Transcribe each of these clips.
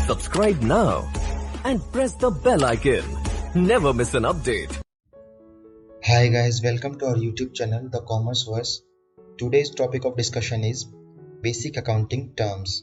Subscribe now and press the bell icon. Never miss an update. Hi guys, welcome to our YouTube channel, The Commerce Verse. Today's topic of discussion is basic accounting terms.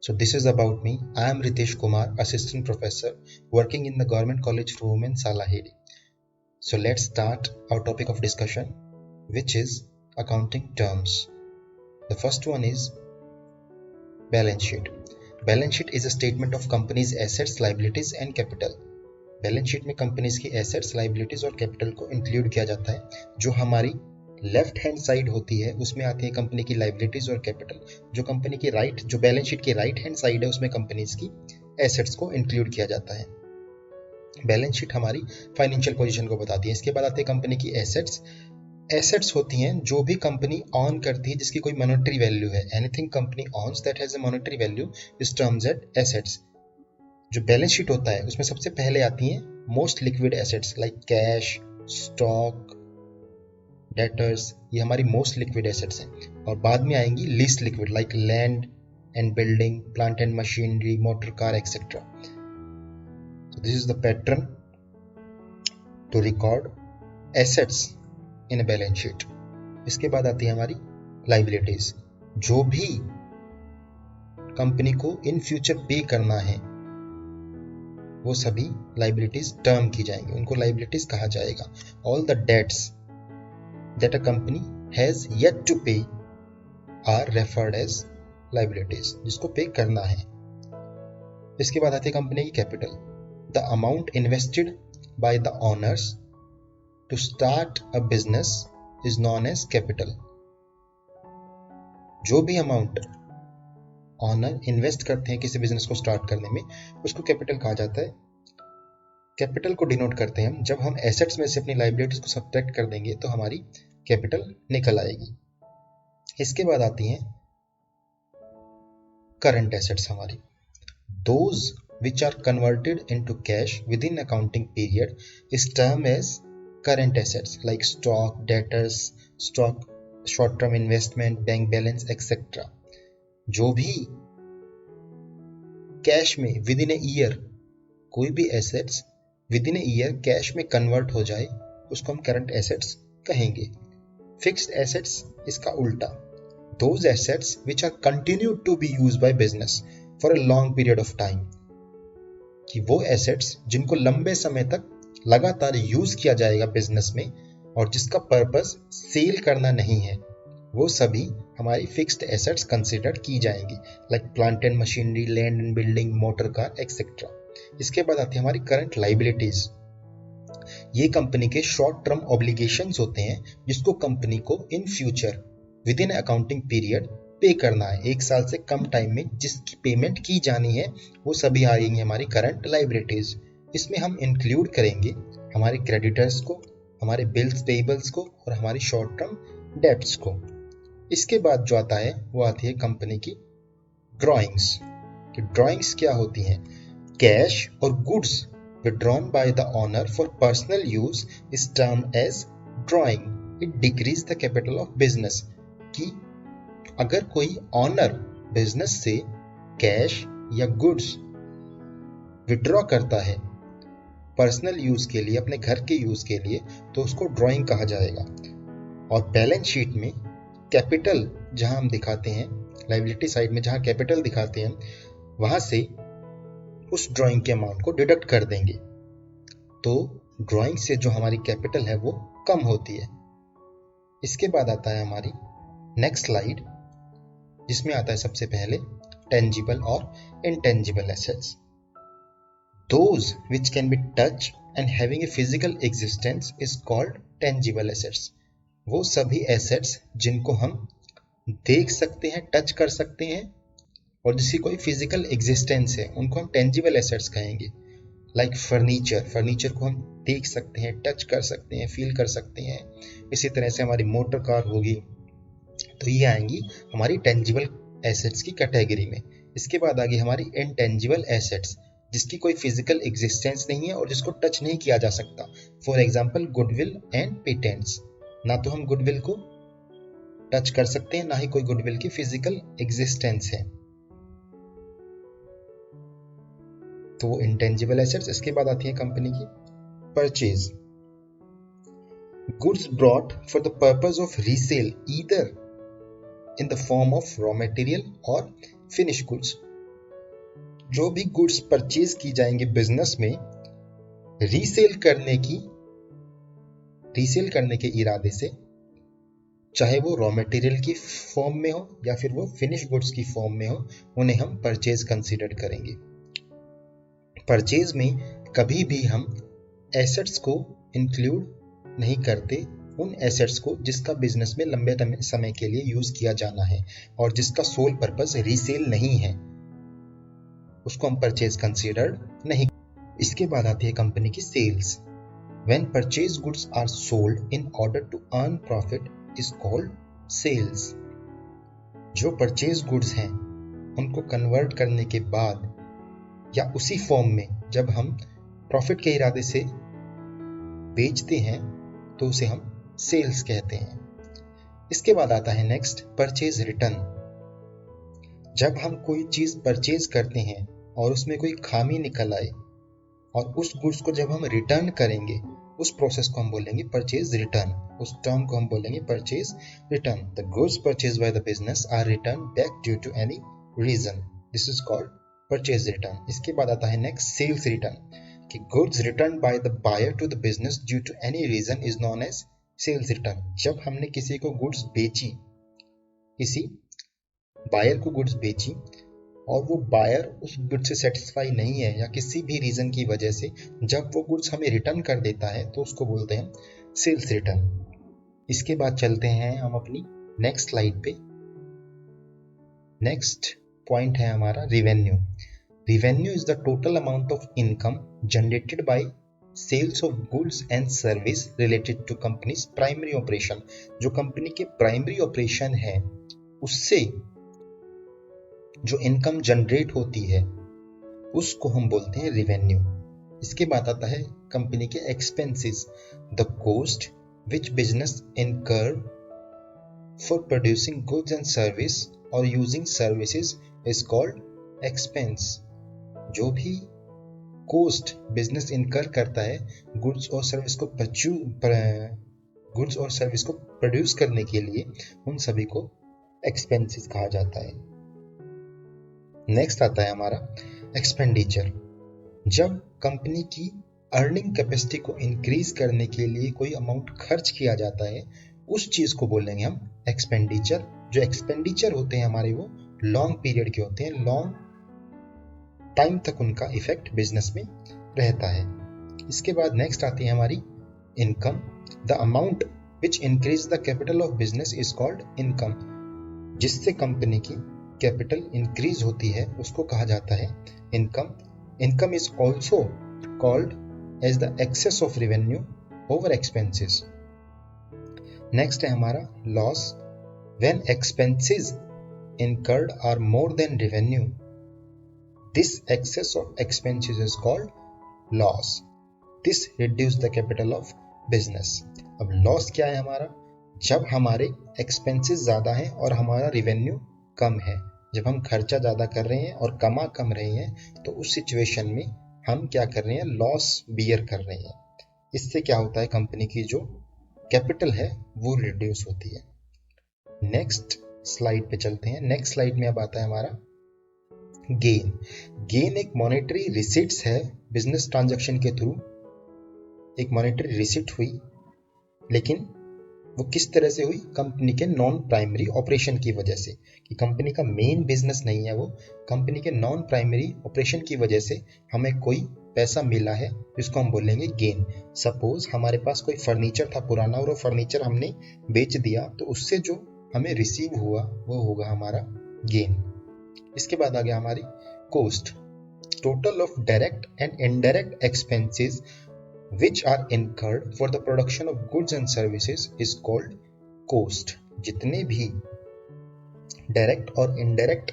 So this is about me. I am Ritesh Kumar, assistant professor working in the Government College for Women, Salaheri. So let's start our topic of discussion, which is accounting terms. The first one is balance sheet. Balance sheet is a statement of company's assets, liabilities and capital. Balance sheet में companies की assets, liabilities और capital को include किया जाता है. जो हमारी left hand side होती है उसमें आती है कंपनी की लाइबिलिटीज और कैपिटल. जो कंपनी की राइट, जो बैलेंस शीट की राइट हैंड साइड है उसमें कंपनीज की एसेट्स को इंक्लूड किया जाता है. बैलेंस शीट हमारी फाइनेंशियल पोजीशन को बताती है. इसके बाद आती है कंपनी की एसेट्स. एसेट्स होती हैं जो भी कंपनी ऑन करती है जिसकी कोई मॉनेटरी वैल्यू है. Anything company owns that has a monetary value is terms at assets. जो बैलेंस शीट होता है उसमें सबसे पहले आती हैं most liquid assets like cash, stock, debtors. ये हमारी मोस्ट लिक्विड एसेट्स हैं. और बाद में आएंगी least liquid like land and building, plant and machinery, motor car etcetera. So this is the pattern to record assets in a balance sheet. इसके बाद आती है हमारी लाइबिलिटीज. जो भी कंपनी को इन फ्यूचर पे करना है वो सभी लाइबिलिटीज टर्म की जाएंगी, उनको लाइबिलिटीज कहा जाएगा. All the debts that a company has yet to pay are referred as liabilities, जिसको पे करना है. इसके बाद आती है कंपनी की capital. The amount invested by the owners to start a business is known as capital. जो भी अमाउंट ऑनर इन्वेस्ट करते हैं किसी बिजनेस को स्टार्ट करने में उसको कैपिटल कहा जाता है. कैपिटल को डिनोट करते हैं हम जब हम एसेट्स में से अपनी लाइबिलिटीज को सब्ट्रैक्ट कर देंगे तो हमारी कैपिटल निकल आएगी. इसके बाद आती हैं करंट एसेट्स हमारी. Those which are converted into cash within accounting period is termed as current assets like stock, debtors, stock, short-term investment, bank balance, etc. जो भी कैश में विद इन ए ईयर कोई भी assets with in a year cash में convert हो जाए उसको हम करंट एसेट्स कहेंगे. फिक्स्ड एसेट्स इसका उल्टा. Those assets which are continued to be used by business for a long period of time. कि वो एसेट्स जिनको लंबे समय तक लगातार यूज किया जाएगा बिजनेस में और जिसका पर्पस सेल करना नहीं है वो सभी हमारी फिक्स्ड एसेट्स कंसिडर की जाएंगी like plant and machinery, land and building, motor car etcetera. इसके बाद आती है हमारी करंट लाइबिलिटीज. ये कंपनी के शॉर्ट टर्म ऑब्लिगेशंस होते हैं जिसको कंपनी को in future with in accounting period पे करना है. एक साल से कम टाइम में जिसकी पेमेंट की जानी है वो सभी आएंगे हमारी करंट लाइबिलिटीज. इसमें हम इंक्लूड करेंगे हमारे क्रेडिटर्स को, हमारे बिल्स पेएबल्स को और हमारी शॉर्ट टर्म डेट्स को. इसके बाद जो आता है वो आती है कंपनी की ड्रॉइंग्स. कि ड्रॉइंग्स क्या होती हैं? कैश और goods withdrawn by the owner for personal use is termed as drawing. It decreases the capital of business. कि अगर कोई ऑनर बिजनेस से कैश या गुड्स विड्रॉ करता है पर्सनल यूज के लिए, अपने घर के यूज के लिए, तो उसको ड्राइंग कहा जाएगा. और बैलेंस शीट में कैपिटल जहां हम दिखाते हैं, लायबिलिटी साइड में जहां कैपिटल दिखाते हैं वहां से उस ड्राइंग के अमाउंट को डिडक्ट कर देंगे. तो ड्राइंग से जो हमारी कैपिटल है वो कम होती है. इसके बाद आता है हमारी नेक्स्ट स्लाइड जिसमें आता है सबसे पहले टेंजिबल और intangible assets. Those which can be touch and having a physical existence is called tangible assets. वो सभी एसेट्स जिनको हम देख सकते हैं, टच कर सकते हैं और जिसकी कोई फिजिकल एग्जिस्टेंस है उनको हम टेंजिबल एसेट्स कहेंगे. लाइक फर्नीचर, फर्नीचर को हम देख सकते हैं, टच कर सकते हैं, फील कर सकते हैं. इसी तरह से हमारी मोटर कार होगी तो ये आएंगी हमारी टेंजिबल एसेट्स की कैटेगरी में. इसके बाद आ गई हमारी इनटेंजिबल एसेट्स जिसकी कोई फिजिकल एग्जिस्टेंस नहीं है और जिसको टच नहीं किया जा सकता. For example goodwill and patents. ना तो हम गुडविल को टच कर सकते हैं, ना ही कोई गुडविल की फिजिकल एग्जिस्टेंस है, तो वो इंटेंजिबल एसेट्स। इसके बाद आती है कंपनी की purchase, goods brought for the purpose of resale either in the form of raw material और फिनिश गुड्स। जो भी गुड्स परचेज की जाएंगे बिजनेस में रीसेल करने के इरादे से, चाहे वो रॉ मटेरियल की फॉर्म में हो या फिर वो फिनिश गुड्स की फॉर्म में हो, उन्हें हम परचेज कंसीडर करेंगे। परचेज में कभी भी हम एसेट्स को इंक्लूड नहीं करते, उन एसेट्स को जिसका बिजनेस में लंबे समय के लिए यूज किया जाना है और जिसका सोल पर्पस रीसेल नहीं है, उसको हम परचेज कंसीडर नहीं। इसके बाद आती है कंपनी की sales. When purchase goods are sold in order to earn profit is called sales. जो परचेज गुड्स हैं उनको कन्वर्ट करने के बाद या उसी फॉर्म में जब हम प्रॉफिट के इरादे से बेचते हैं तो उसे हम सेल्स कहते हैं। इसके बाद आता है नेक्स्ट परचेज रिटर्न। जब हम कोई चीज परचेज करते हैं और उसमें कोई खामी निकल आए और उस गुड्स को जब हम रिटर्न करेंगे, उस प्रोसेस को हम बोलेंगे परचेज रिटर्न, उस टर्म को हम बोलेंगे purchase return. The goods purchase by the business are return back due to any reason, this is called purchase return. इसके बाद आता है नेक्स्ट सेल्स रिटर्न, कि goods return by the buyer to the business due to any reason is known as sales return. जब हमने किसी को goods बेची, किसी बायर को गुड्स बेची और वो बायर उस गुड्स से सेटिस्फाई नहीं है या किसी भी रीजन की वजह से जब वो गुड्स हमें रिटर्न कर देता है तो उसको बोलते हैं सेल्स रिटर्न। इसके बाद चलते हैं हम अपनी नेक्स्ट स्लाइड पे। नेक्स्ट पॉइंट है हमारा revenue. Revenue is the total amount of income generated by sales of goods and service related to companies primary operation. जो कंपनी के प्राइमरी ऑपरेशन है उससे जो इनकम जनरेट होती है उसको हम बोलते हैं रेवेन्यू। इसके बाद आता है कंपनी के expenses. The cost which business incur for producing goods and service और using services is called expense. जो भी कॉस्ट बिजनेस इनकर करता है गुड्स और सर्विस को प्रोड्यूस करने के लिए, उन सभी को एक्सपेंसेस कहा जाता है। नेक्स्ट आता है हमारा एक्सपेंडिचर। जब कंपनी की अर्निंग कैपेसिटी को इंक्रीज करने के लिए कोई अमाउंट खर्च किया जाता है, उस चीज को बोलेंगे हम एक्सपेंडिचर। जो एक्सपेंडिचर होते हैं हमारे वो लॉन्ग पीरियड के होते हैं, लॉन्ग टाइम तक उनका इफेक्ट बिजनेस में रहता है। इसके बाद नेक्स्ट आती है हमारी income. The amount which increase the capital of business is called income. जिससे कंपनी की कैपिटल इंक्रीज होती है उसको कहा जाता है income. Income is also called as the excess of revenue over expenses. Next है हमारा loss. When expenses incurred are more than revenue, this excess of expenses is called loss. This reduce the capital of business. अब loss क्या है हमारा? जब हमारे expenses ज्यादा हैं और हमारा रेवेन्यू कम है, जब हम खर्चा ज्यादा कर रहे हैं और कमा कम रहे हैं, तो उस सिचुएशन में हम क्या कर रहे हैं? लॉस बियर कर रहे हैं। इससे क्या होता है? कंपनी की जो कैपिटल है वो रिड्यूस होती है। नेक्स्ट स्लाइड पे चलते हैं। नेक्स्ट स्लाइड में अब आता है हमारा गेन। गेन एक मॉनेटरी रिसीट्स है। बिजनेस ट्रांजैक्शन के थ्रू एक मॉनेटरी रिसीट हुई, लेकिन वो किस तरह से हुई? कंपनी के नॉन प्राइमरी ऑपरेशन की वजह से, कि कंपनी का मेन बिजनेस नहीं है वो, कंपनी के नॉन प्राइमरी ऑपरेशन की वजह से हमें कोई पैसा मिला है जिसको हम बोलेंगे गेन। सपोज हमारे पास कोई फर्नीचर था पुराना और वो फर्नीचर हमने बेच दिया, तो उससे जो हमें रिसीव हुआ वो होगा हमारा गेन। इसके बाद आ गया हमारी cost. Total of direct and indirect expenses which are incurred for the production of goods and services is called cost. जितने भी डायरेक्ट और इनडायरेक्ट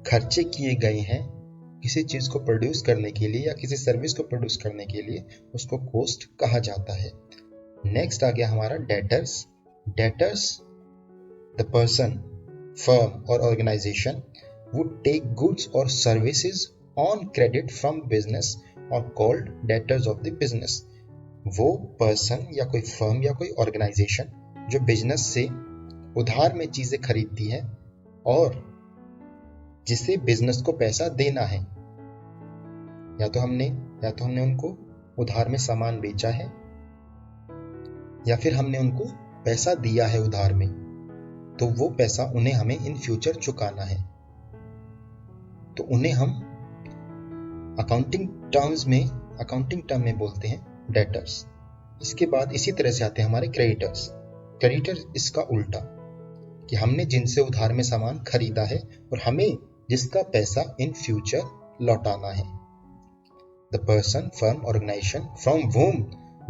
खर्चे किए गए हैं किसी चीज को प्रोड्यूस करने के लिए या किसी सर्विस को प्रोड्यूस करने के लिए, उसको कॉस्ट कहा जाता है। नेक्स्ट आ गया हमारा debtors. Debtors the person, firm और organisation would take goods or services on credit from business or called debtors of the business. वो पर्सन या कोई फर्म या कोई ऑर्गेनाइजेशन जो बिजनेस से उधार में चीजें खरीदती है और जिसे बिजनेस को पैसा देना है, या तो हमने उनको उधार में सामान बेचा है या फिर हमने उनको पैसा दिया है उधार में, तो वो पैसा उन्हें हमें इन फ्यूचर चुकाना है, तो उन्हें हम अकाउंटिंग टर्म में बोलते हैं डेटर्स। इसके बाद इसी तरह से आते हैं हमारे क्रेडिटर्स। क्रेडिटर इसका उल्टा, कि हमने जिनसे उधार में सामान खरीदा है और हमें जिसका पैसा इन फ्यूचर लौटाना है। The person, firm, organisation from whom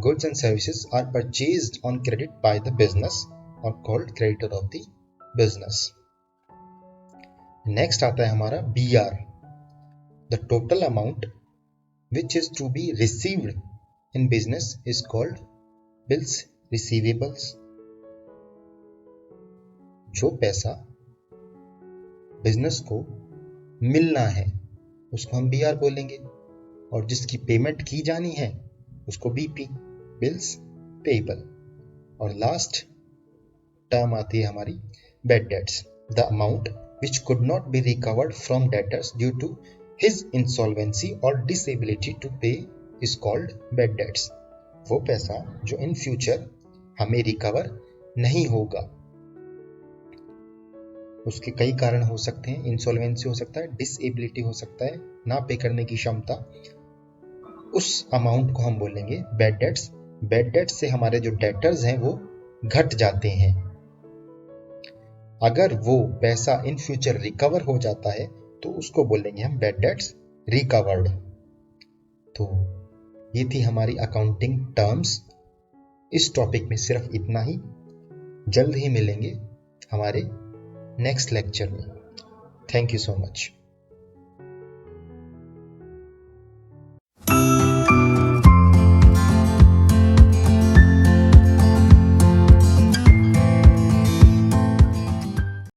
goods and services are purchased on credit by the business are called creditor of the business. Next आता है हमारा BR, the total amount which is to be received in business is called bills receivables. जो पैसा business को मिलना है उसको हम BR बोलेंगे, और जिसकी पेमेंट की जानी है उसको BP, बिल्स पेबल। और लास्ट टर्म आती है हमारी bad debts, the amount which could not be recovered from debtors due to his insolvency or disability to pay is called bad debts. वो पैसा जो इन फ्यूचर हमें रिकवर नहीं होगा, उसके कई कारण हो सकते हैं। इंसॉल्वेंसी हो सकता है, डिसेबिलिटी हो सकता है, ना पे करने की क्षमता, उस अमाउंट को हम बोलेंगे बैड डेट्स। बैड डेट्स से हमारे जो डेटर्स हैं वो घट जाते हैं। अगर वो पैसा इन फ्यूचर रिकवर हो जाता है तो उसको बोलेंगे हम बैड डेट्स रिकवर्ड। तो ये थी हमारी अकाउंटिंग टर्म्स। इस टॉपिक में सिर्फ इतना ही। जल्द ही मिलेंगे हमारे नेक्स्ट लेक्चर में। Thank you so much.